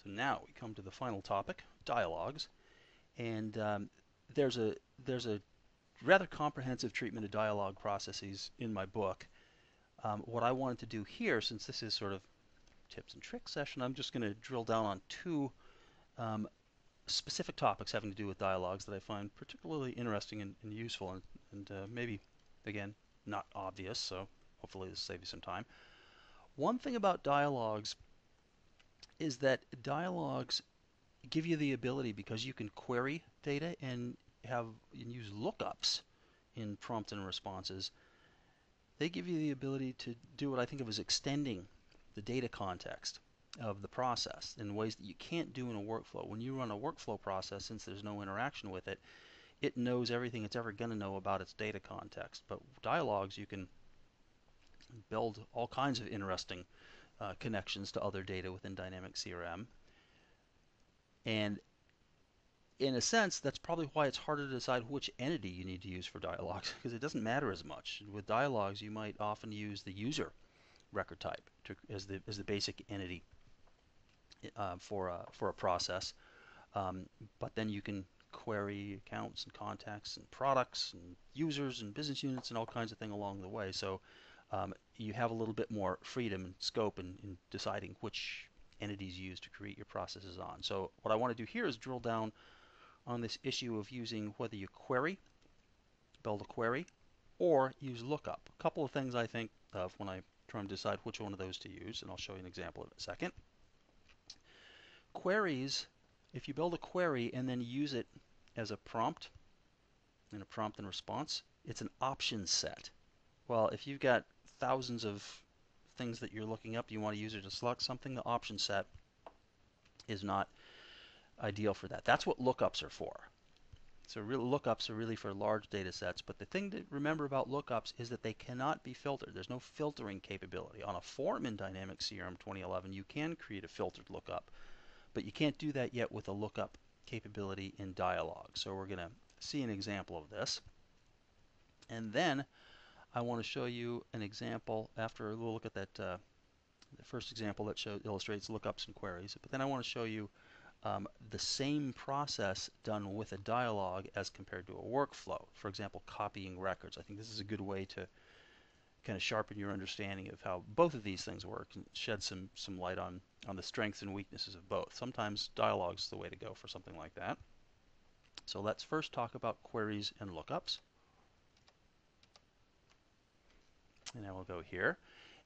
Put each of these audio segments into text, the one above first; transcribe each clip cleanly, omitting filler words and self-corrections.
So now we come to the final topic, dialogs, and there's a rather comprehensive treatment of dialogue processes in my book. What I wanted to do here, since this is sort of tips and tricks session, I'm just going to drill down on two um, specific topics having to do with dialogues that I find particularly interesting and useful, and maybe, again, not obvious, so hopefully this will save you some time. One thing about dialogues is that dialogues give you the ability, because you can query data and use lookups in prompt and responses. They give you the ability to do what I think of as extending the data context of the process in ways that you can't do in a workflow. When you run a workflow process, since there's no interaction with it, it knows everything it's ever going to know about its data context. But dialogues, you can build all kinds of interesting connections to other data within dynamic CRM. And in a sense, that's probably why it's harder to decide which entity you need to use for dialogues, because it doesn't matter as much. With dialogues, you might often use the user record type as the basic entity for a process. But then you can query accounts and contacts and products and users and business units and all kinds of things along the way. So you have a little bit more freedom and scope in deciding which entities you use to create your processes on. So what I want to do here is drill down on this issue of using whether you build a query, or use lookup. A couple of things I think of when I try to decide which one of those to use, and I'll show you an example in a second. Queries, if you build a query and then use it as a prompt, in a prompt and response, it's an option set. Well, if you've got thousands of things that you're looking up, you want a user to select something, the option set is not ideal for that. That's what lookups are for. So lookups are really for large data sets, but the thing to remember about lookups is that they cannot be filtered. There's no filtering capability. On a form in Dynamic CRM 2011, you can create a filtered lookup, but you can't do that yet with a lookup capability in dialog. So we're going to see an example of this. And then I want to show you an example after we'll look at that the first example that illustrates lookups and queries. But then I want to show you the same process done with a dialog as compared to a workflow. For example, copying records. I think this is a good way to kind of sharpen your understanding of how both of these things work and shed some light on the strengths and weaknesses of both. Sometimes dialogs is the way to go for something like that. So let's first talk about queries and lookups. And I will go here.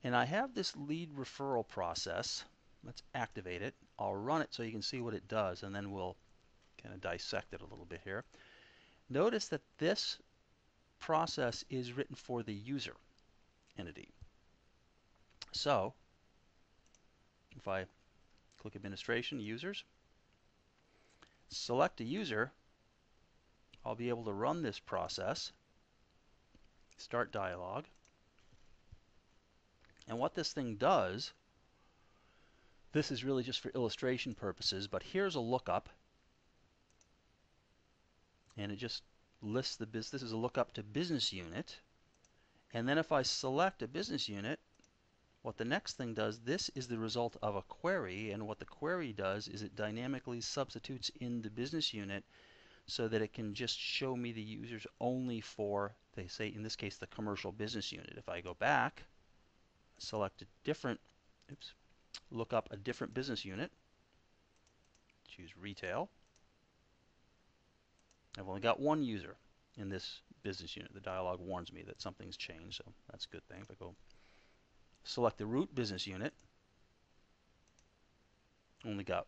And I have this lead referral process. Let's activate it. I'll run it so you can see what it does, and then we'll kind of dissect it a little bit here. Notice that this process is written for the user entity. So if I click Administration, Users, select a user, I'll be able to run this process, start dialog. And what this thing does, this is really just for illustration purposes, but here's a lookup. And it just lists the business. This is a lookup to business unit. And then if I select a business unit, what the next thing does, this is the result of a query. And what the query does is it dynamically substitutes in the business unit so that it can just show me the users only for, they say in this case, the commercial business unit. If I go back, select a different, look up a different business unit, choose retail. I've only got one user in this business unit. The dialog warns me that something's changed, so that's a good thing. If I go select the root business unit, only got,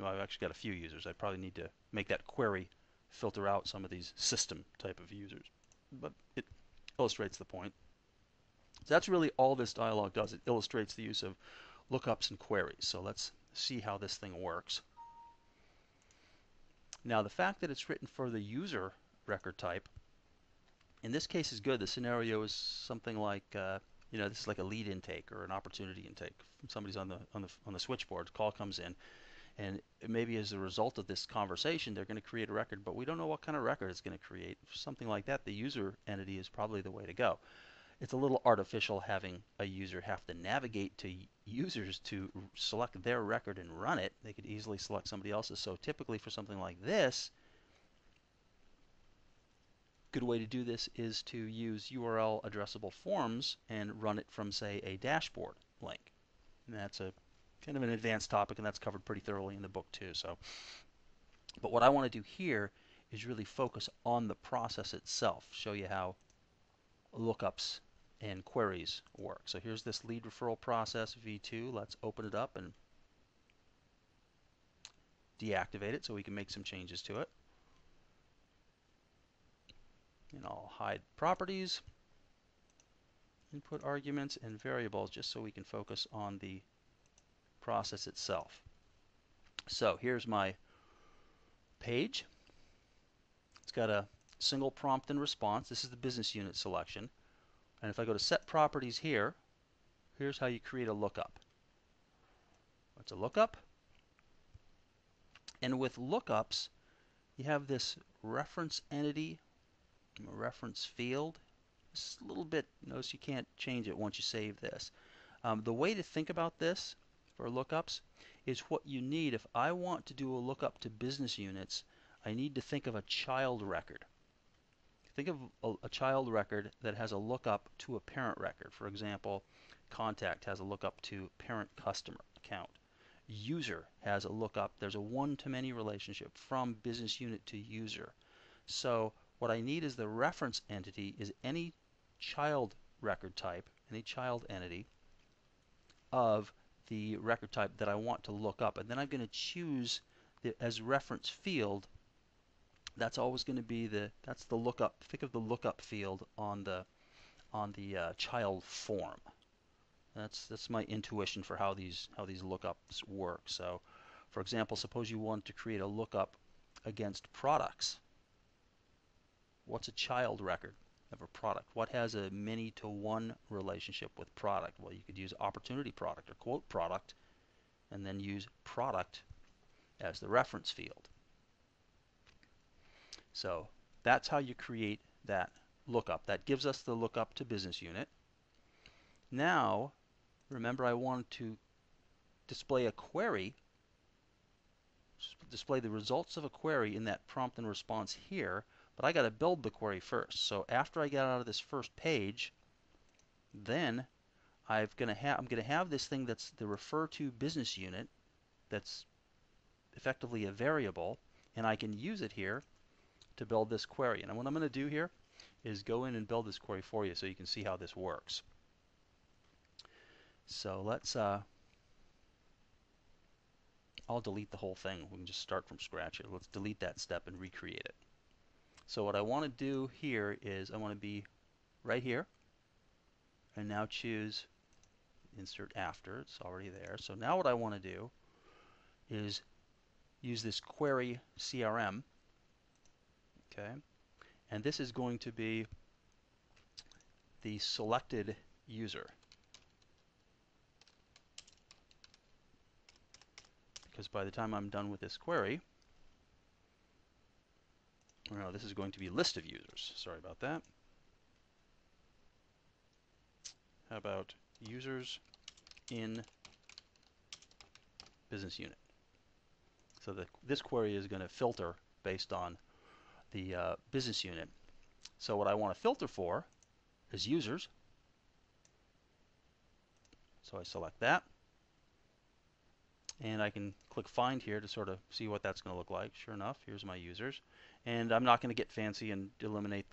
well, I've actually got a few users. I probably need to make that query filter out some of these system type of users, but it illustrates the point. So that's really all this dialog does. It illustrates the use of lookups and queries. So let's see how this thing works. Now the fact that it's written for the user record type, in this case is good. The scenario is something like, this is like a lead intake or an opportunity intake. Somebody's on the switchboard, call comes in, and maybe as a result of this conversation, they're going to create a record, but we don't know what kind of record it's going to create. For something like that, the user entity is probably the way to go. it's a little artificial having a user have to navigate to users to select their record and run it. They could easily select somebody else's. So typically for something like this, good way to do this is to use URL addressable forms and run it from, say, a dashboard link. And that's a kind of an advanced topic, and that's covered pretty thoroughly in the book too. But what I want to do here is really focus on the process itself, show you how lookups and queries work. So here's this lead referral process v2. Let's open it up and deactivate it so we can make some changes to it. And I'll hide properties, input arguments, and variables just so we can focus on the process itself. So here's my page. It's got a single prompt and response. This is the business unit selection. And if I go to set properties here, here's how you create a lookup. It's a lookup. And with lookups, you have this reference entity, reference field. It's a little bit, notice you can't change it once you save this. The way to think about this for lookups is what you need. If I want to do a lookup to business units, I need to think of a child record. Think of a child record that has a lookup to a parent record. For example, contact has a lookup to parent customer account. User has a lookup. There's a one-to-many relationship from business unit to user. So what I need is the reference entity is any child record type, any child entity of the record type that I want to look up. And then I'm going to choose as reference field. That's always going to be that's the lookup. Think of the lookup field on the child form. That's my intuition for how these lookups work. So, for example, suppose you want to create a lookup against products. What's a child record of a product? What has a many to one relationship with product? Well, you could use opportunity product or quote product, and then use product as the reference field. So that's how you create that lookup. That gives us the lookup to business unit. Now, remember I wanted to display a query, display the results of a query in that prompt and response here, but I got to build the query first. So after I get out of this first page, then I'm going to have this thing that's the refer to business unit that's effectively a variable, and I can use it here to build this query. And what I'm going to do here is go in and build this query for you so you can see how this works. So let's I'll delete the whole thing. We can just start from scratch here. Let's delete that step and recreate it. So what I want to do here is I want to be right here and now choose insert after. It's already there. So now what I want to do is use this query CRM. Okay, and this is going to be the selected user, because by the time I'm done with this query, no, this is going to be a list of users. Sorry about that. How about users in business unit? So this query is going to filter based on the business unit. So what I want to filter for is users. So I select that. And I can click find here to sort of see what that's going to look like. Sure enough, here's my users. And I'm not going to get fancy and eliminate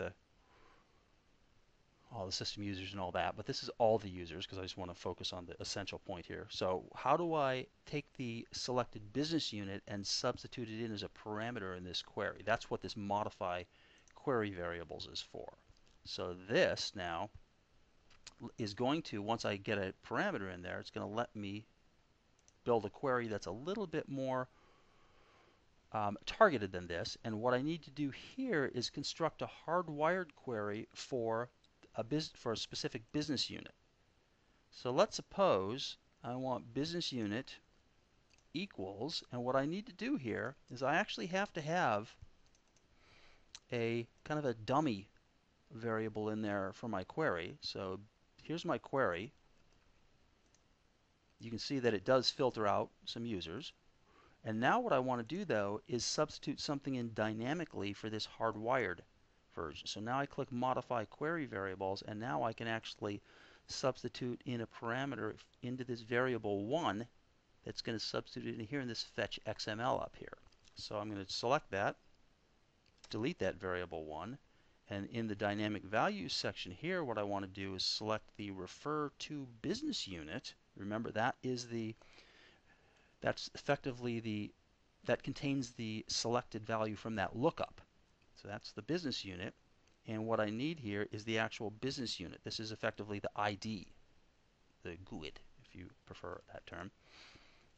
all the system users and all that, but this is all the users because I just want to focus on the essential point here. So how do I take the selected business unit and substitute it in as a parameter in this query? That's what this modify query variables is for. So this now is going to, once I get a parameter in there, it's going to let me build a query that's a little bit more targeted than this. And what I need to do here is construct a hardwired query for a specific business unit. So let's suppose I want business unit equals, and what I need to do here is I actually have to have a kind of a dummy variable in there for my query. So here's my query. You can see that it does filter out some users. And now what I want to do though is substitute something in dynamically for this hardwired version. So now I click modify query variables, and now I can actually substitute in a parameter into this variable 1 that's going to substitute in here in this fetch XML up here. So I'm going to select that, delete that variable 1, and in the dynamic values section here, what I want to do is select the refer to business unit. Remember, that's effectively that contains the selected value from that lookup. So that's the business unit, and what I need here is the actual business unit. This is effectively the ID, the GUID, if you prefer that term,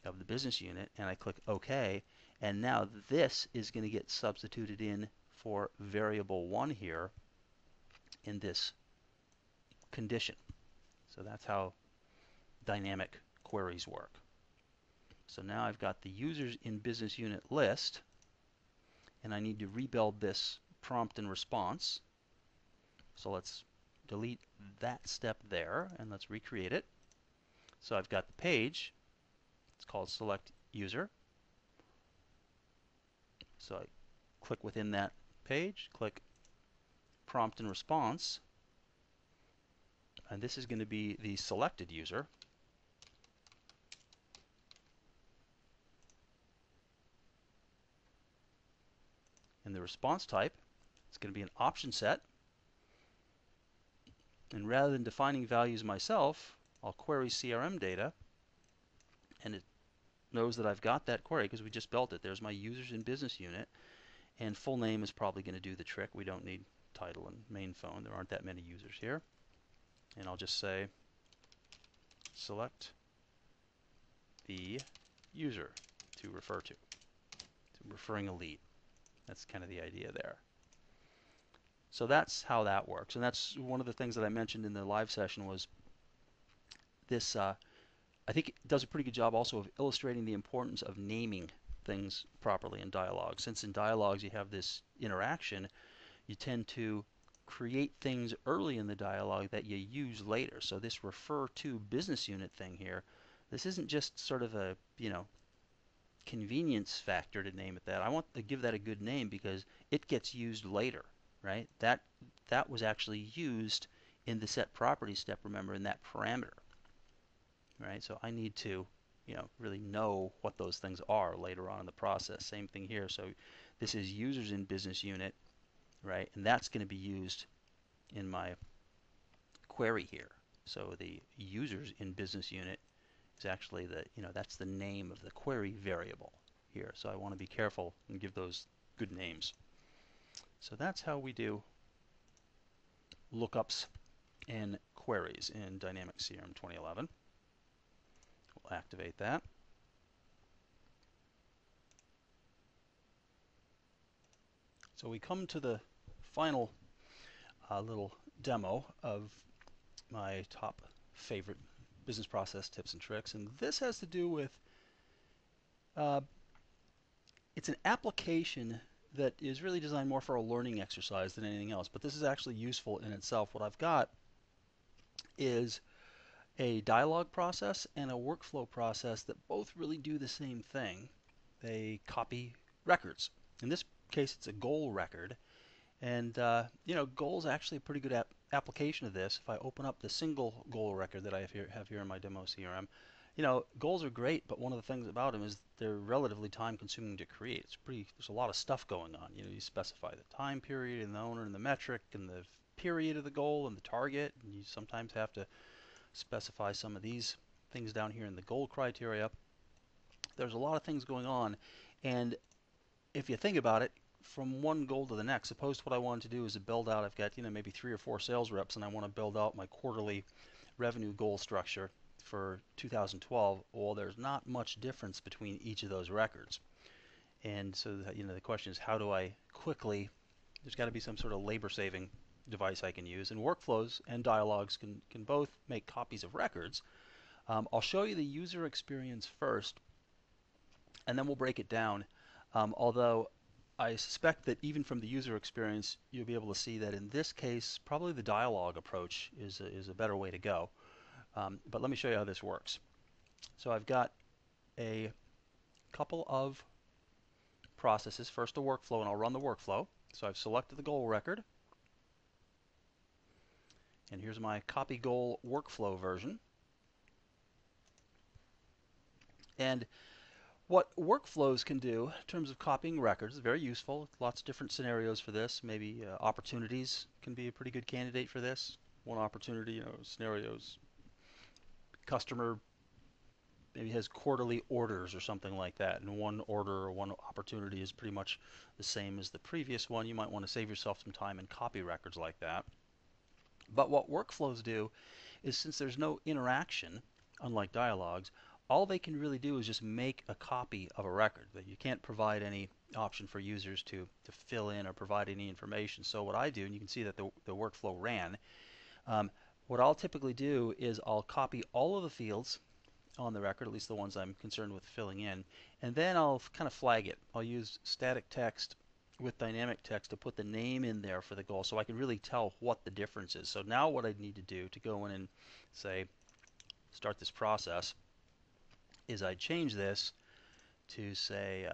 of the business unit, and I click OK, and now this is going to get substituted in for variable 1 here in this condition. So that's how dynamic queries work. So now I've got the users in business unit list, and I need to rebuild this prompt and response. So let's delete that step there, and let's recreate it. So I've got the page. It's called select user. So I click within that page, click prompt and response, and this is going to be the selected user. And the response type is going to be an option set. And rather than defining values myself, I'll query CRM data, and it knows that I've got that query because we just built it. There's my users in business unit, and full name is probably going to do the trick. We don't need title and main phone. There aren't that many users here. And I'll just say select the user to refer to. So referring a lead. That's kind of the idea there. So that's how that works. And that's one of the things that I mentioned in the live session was this, I think it does a pretty good job also of illustrating the importance of naming things properly in dialogue. Since in dialogues you have this interaction, you tend to create things early in the dialogue that you use later. So this refer to business unit thing here, this isn't just sort of a, convenience factor to name it that. I want to give that a good name because it gets used later, right? That was actually used in the set property step, remember, in that parameter, right? So I need to, really know what those things are later on in the process. Same thing here. So this is users in business unit, right? And that's going to be used in my query here. So the users in business unit is actually that's the name of the query variable here. So I want to be careful and give those good names. So that's how we do lookups and queries in Dynamic CRM 2011. We'll activate that. So we come to the final little demo of my top favorite business process tips and tricks, and this has to do with it's an application that is really designed more for a learning exercise than anything else, but this is actually useful in itself. What I've got is a dialog process and a workflow process that both really do the same thing. They copy records. In this case, it's a goal record, and goal is actually a pretty good application of this. If I open up the single goal record that I have here in my demo CRM, goals are great, but one of the things about them is they're relatively time-consuming to create. There's a lot of stuff going on. You specify the time period and the owner and the metric and the period of the goal and the target, and you sometimes have to specify some of these things down here in the goal criteria. There's a lot of things going on, and if you think about it, from one goal to the next, suppose what I wanted to do is to build out, I've got maybe 3 or 4 sales reps, and I want to build out my quarterly revenue goal structure for 2012. Well, there's not much difference between each of those records, and so the question is, how do I quickly? There's got to be some sort of labor-saving device I can use, and workflows and dialogues can both make copies of records. I'll show you the user experience first, and then we'll break it down. Although I suspect that even from the user experience, you'll be able to see that in this case, probably the dialog approach is a better way to go. But let me show you how this works. So I've got a couple of processes. First, a workflow, and I'll run the workflow. So I've selected the goal record, and here's my copy goal workflow version. And what workflows can do in terms of copying records is very useful. Lots of different scenarios for this. Maybe opportunities can be a pretty good candidate for this. One opportunity, scenarios, customer maybe has quarterly orders or something like that, and one order or one opportunity is pretty much the same as the previous one. You might want to save yourself some time and copy records like that. But what workflows do is, since there's no interaction, unlike dialogs, all they can really do is just make a copy of a record. That you can't provide any option for users to fill in or provide any information. So what I do, and you can see that the workflow ran, what I'll typically do is I'll copy all of the fields on the record, at least the ones I'm concerned with filling in, and then I'll kind of flag it. I'll use static text with dynamic text to put the name in there for the goal so I can really tell what the difference is. So now what I need to do to go in and say start this process is I change this to say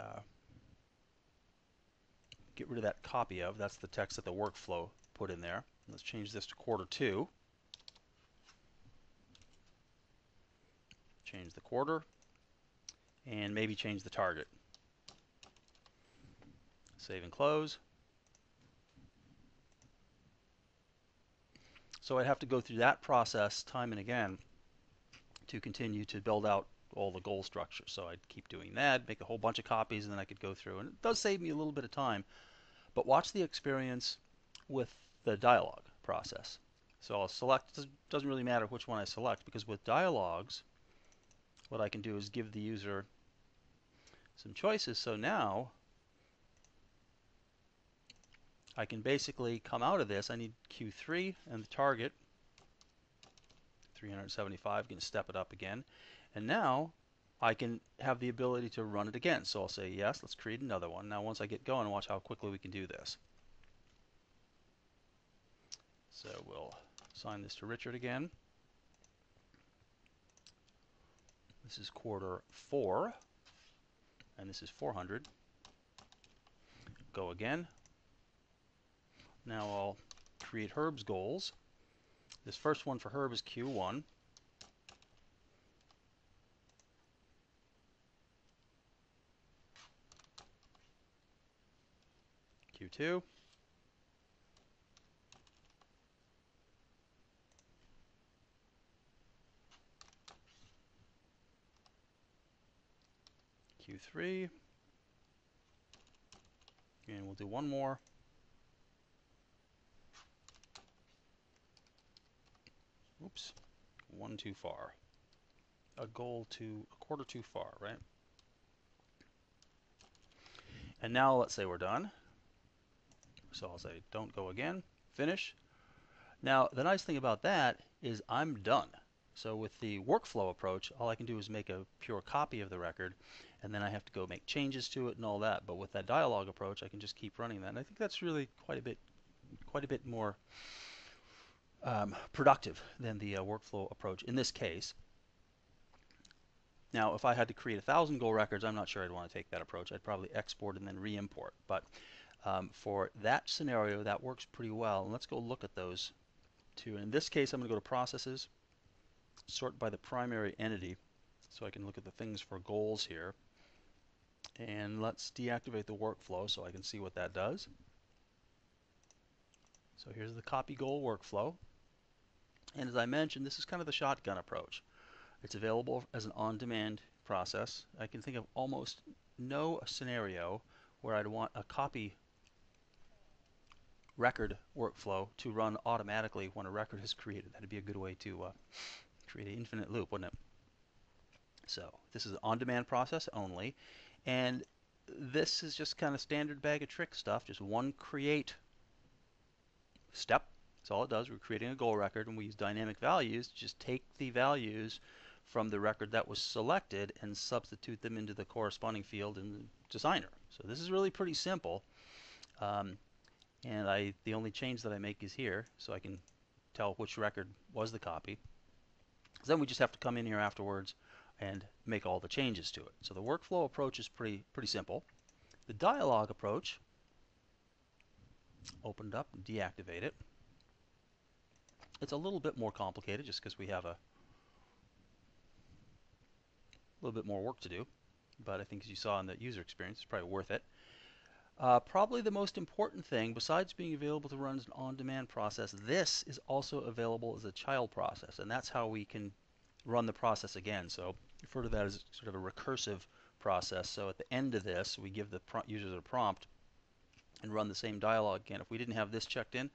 get rid of that copy of, that's the text that the workflow put in there. Let's change this to quarter 2. Change the quarter, and maybe change the target. Save and close. So I'd have to go through that process time and again to continue to build out all the goal structure. So I'd keep doing that, make a whole bunch of copies, and then I could go through. And it does save me a little bit of time. But watch the experience with the dialog process. So I'll select, it doesn't really matter which one I select, because with dialogs, what I can do is give the user some choices. So now I can basically come out of this. I need Q3 and the target 375. Going to step it up again, and now I can have the ability to run it again. So I'll say yes, let's create another one. Now once I get going, watch how quickly we can do this. So we'll assign this to Richard again. This is quarter 4, and this is 400. Go again. Now I'll create Herb's goals. This first one for Herb is Q1. Q2. Q3. And we'll do one more. Oops, one too far. A quarter too far, right? And now let's say we're done. So I'll say don't go again, finish. Now the nice thing about that is I'm done. So with the workflow approach, all I can do is make a pure copy of the record, and then I have to go make changes to it and all that. But with that dialog approach, I can just keep running that. And I think that's really quite a bit more productive than the workflow approach in this case. Now, if I had to create 1,000 goal records, I'm not sure I'd want to take that approach. I'd probably export and then re-import. But for that scenario, that works pretty well. And let's go look at those two. In this case, I'm going to go to Processes, sort by the primary entity, so I can look at the things for goals here. And let's deactivate the workflow so I can see what that does. So here's the copy goal workflow. And as I mentioned, this is kind of the shotgun approach. It's available as an on-demand process. I can think of almost no scenario where I'd want a copy record workflow to run automatically when a record is created. That'd be a good way to create an infinite loop, wouldn't it? So this is an on-demand process only, and this is just kind of standard bag of tricks stuff. Just one create step. That's all it does. We're creating a goal record, and we use dynamic values to just take the values from the record that was selected and substitute them into the corresponding field in the designer. So this is really pretty simple. Um, and the only change that I make is here, so I can tell which record was the copy. So then we just have to come in here afterwards and make all the changes to it. So the workflow approach is pretty simple. The dialog approach, open it up and deactivate it. It's a little bit more complicated just because we have a little bit more work to do. But I think as you saw in the user experience, it's probably worth it. Probably the most important thing, besides being available to run as an on-demand process, this is also available as a child process, and that's how we can run the process again. So refer to that as sort of a recursive process. So at the end of this, we give the users a prompt and run the same dialog again. If we didn't have this checked in,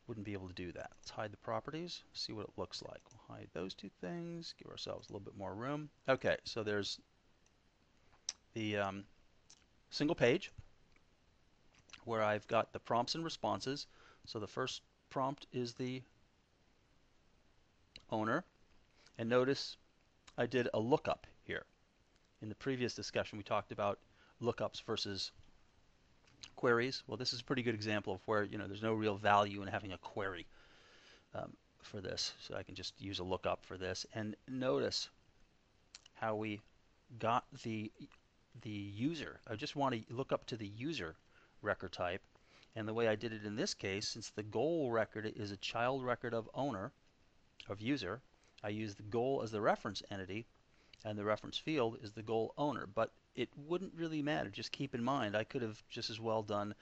wouldn't be able to do that. Let's hide the properties, see what it looks like. We'll hide those two things, give ourselves a little bit more room. Okay, so there's the single page where I've got the prompts and responses. So the first prompt is the owner, and notice I did a lookup here. In the previous discussion we talked about lookups versus queries. Well, this is a pretty good example of where there's no real value in having a query for this. So I can just use a lookup for this, and notice how we got the user. I just want to look up to the user record type, and the way I did it in this case, since the goal record is a child record of owner, of user, I use the goal as the reference entity, and the reference field is the goal owner. But it wouldn't really matter. Just keep in mind, I could have just as well done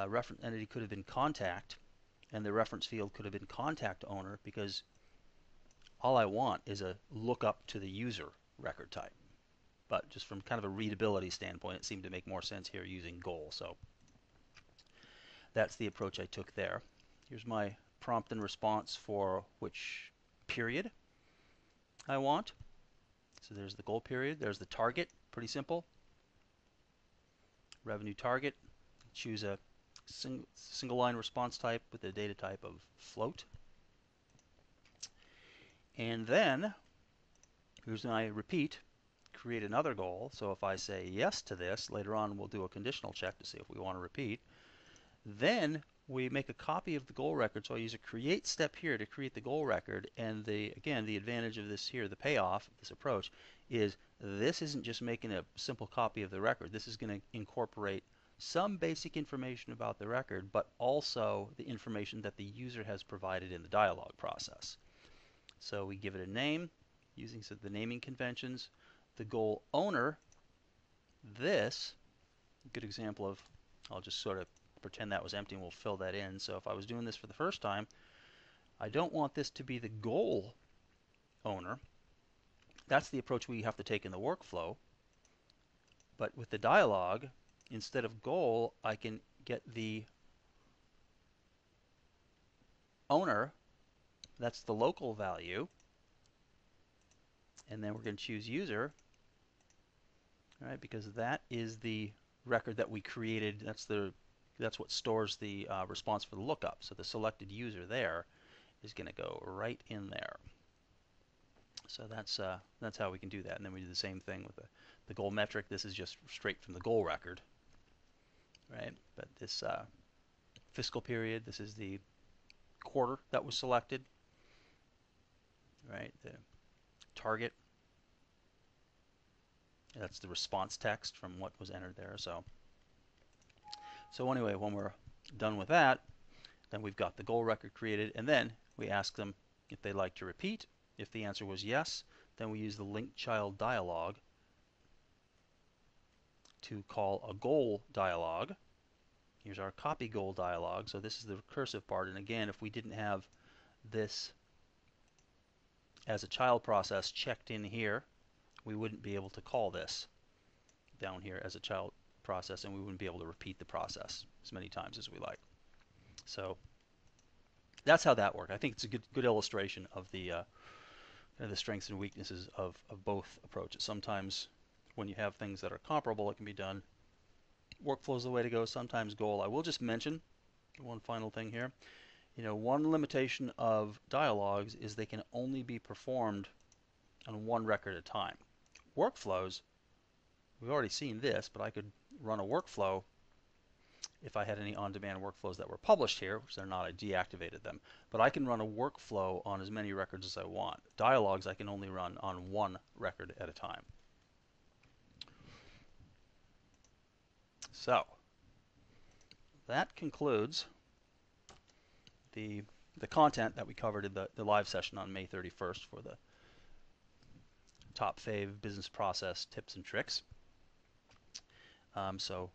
reference entity could have been contact, and the reference field could have been contact owner, because all I want is a lookup to the user record type. But just from kind of a readability standpoint, it seemed to make more sense here using goal. So that's the approach I took there. Here's my prompt and response for which period I want. So there's the goal period. There's the target. Pretty simple. Revenue target. Choose a single line response type with the data type of float. And then here's when I repeat, create another goal. So if I say yes to this, later on we'll do a conditional check to see if we want to repeat. Then we make a copy of the goal record. So I use a create step here to create the goal record. And again, the advantage of this here, the payoff of this approach, is this isn't just making a simple copy of the record. This is going to incorporate some basic information about the record, but also the information that the user has provided in the dialog process. So we give it a name using the naming conventions. The goal owner, this, a good example of, I'll just sort of pretend that was empty and we'll fill that in. So if I was doing this for the first time, I don't want this to be the goal owner. That's the approach we have to take in the workflow. But with the dialog, instead of goal, I can get the owner, that's the local value, and then we're going to choose user, right? Because that is the record that we created. That's what stores the response for the lookup. So the selected user there is going to go right in there. So that's how we can do that. And then we do the same thing with the goal metric. This is just straight from the goal record, right? But this fiscal period, this is the quarter that was selected, right? The target, that's the response text from what was entered there. So anyway, when we're done with that, then we've got the goal record created, and then we ask them if they'd like to repeat. If the answer was yes, then we use the link child dialog to call a goal dialog. Here's our copy goal dialog. So this is the recursive part, and again, if we didn't have this as a child process checked in here, we wouldn't be able to call this down here as a child process, and we wouldn't be able to repeat the process as many times as we like. So that's how that worked. I think it's a good illustration of the strengths and weaknesses of both approaches. Sometimes when you have things that are comparable, it can be done. Workflow is the way to go. Sometimes goal. I will just mention one final thing here. One limitation of dialogs is they can only be performed on one record at a time. Workflows, we've already seen this, but I could run a workflow if I had any on-demand workflows that were published here, which they're not, I deactivated them. But I can run a workflow on as many records as I want. Dialogs I can only run on one record at a time. So that concludes the content that we covered in the live session on May 31st for the top fave business process tips and tricks. So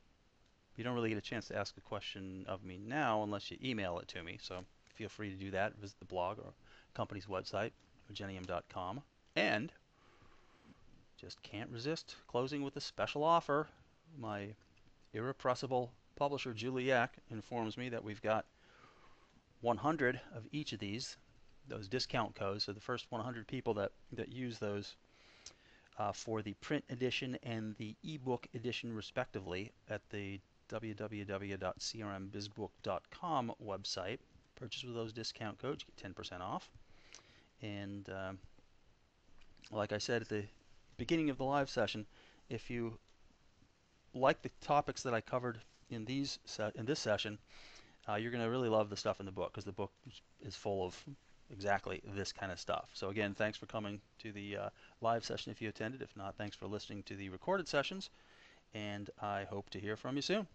you don't really get a chance to ask a question of me now unless you email it to me. So feel free to do that. Visit the blog or company's website, genium.com. And just can't resist closing with a special offer. My irrepressible publisher, Juliak, informs me that we've got 100 of each of those discount codes. So the first 100 people that use those for the print edition and the ebook edition respectively at the www.crmbizbook.com website. Purchase with those discount codes, you get 10% off. And like I said at the beginning of the live session, if you like the topics that I covered in this session, you're going to really love the stuff in the book, because the book is full of exactly this kind of stuff. So again, thanks for coming to the live session if you attended. If not, thanks for listening to the recorded sessions, and I hope to hear from you soon.